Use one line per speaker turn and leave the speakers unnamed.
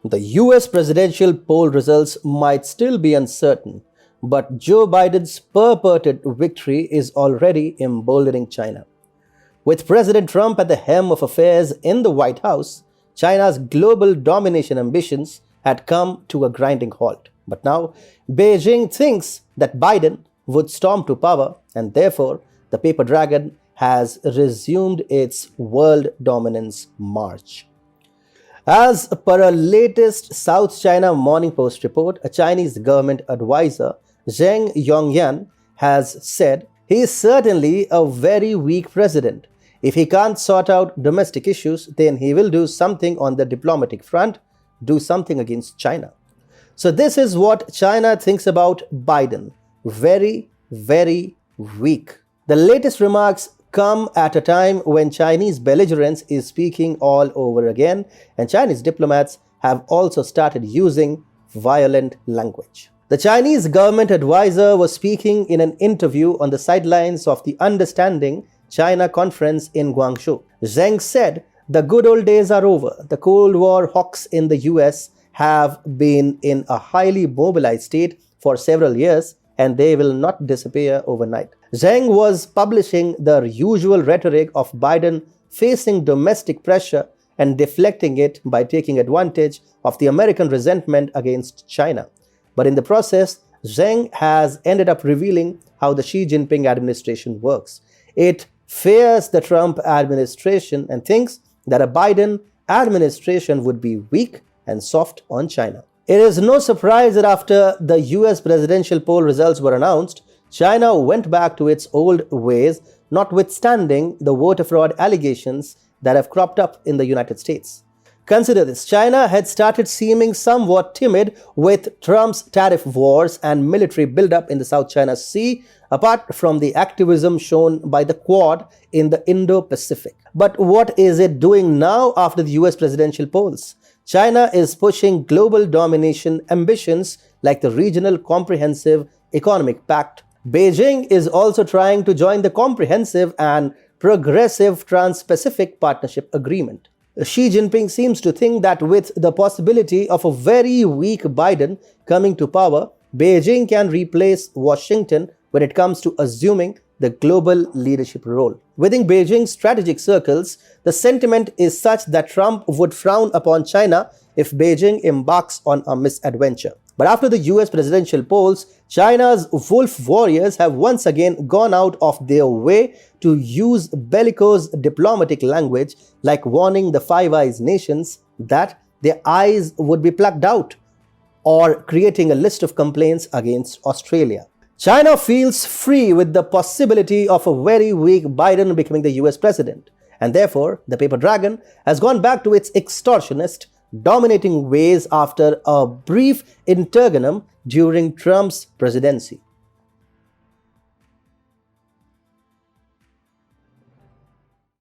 The US presidential poll results might still be uncertain, but Joe Biden's purported victory is already emboldening China. With President Trump at the helm of affairs in the White House, China's global domination ambitions had come to a grinding halt. But now, Beijing thinks that Biden would storm to power, and therefore, the paper dragon has resumed its world dominance march. As per a latest South China Morning Post report, a Chinese government advisor, Zheng has said he is certainly a very weak president. If he can't sort out domestic issues, then he will do something on the diplomatic front, do something against China. So this is what China thinks about Biden. Very, very weak. The latest remarks come at a time when Chinese belligerence is speaking all over again, and Chinese diplomats have also started using violent language. The Chinese government advisor was speaking in an interview on the sidelines of the Understanding China conference in Guangzhou. Zheng said, "The good old days are over. The Cold War hawks in the US have been in a highly mobilized state for several years, and they will not disappear overnight." Zheng was publishing the usual rhetoric of Biden facing domestic pressure and deflecting it by taking advantage of the American resentment against China. But in the process, Zheng has ended up revealing how the Xi Jinping administration works. It fears the Trump administration and thinks that a Biden administration would be weak and soft on China. It is no surprise that after the US presidential poll results were announced, China went back to its old ways, notwithstanding the voter fraud allegations that have cropped up in the United States. Consider this: China had started seeming somewhat timid with Trump's tariff wars and military buildup in the South China Sea, apart from the activism shown by the Quad in the Indo-Pacific. But what is it doing now after the US presidential polls? China is pushing global domination ambitions like the Regional Comprehensive Economic Pact. Beijing is also trying to join the Comprehensive and Progressive Trans-Pacific Partnership Agreement. Xi Jinping seems to think that with the possibility of a very weak Biden coming to power, Beijing can replace Washington when it comes to assuming the global leadership role. Within Beijing's strategic circles, the sentiment is such that Trump would frown upon China if Beijing embarks on a misadventure. But after the US presidential polls, China's wolf warriors have once again gone out of their way to use bellicose diplomatic language, like warning the Five Eyes nations that their eyes would be plucked out, or creating a list of complaints against Australia. China feels free with the possibility of a very weak Biden becoming the US president, and therefore the paper dragon has gone back to its extortionist, dominating ways after a brief interregnum during Trump's presidency.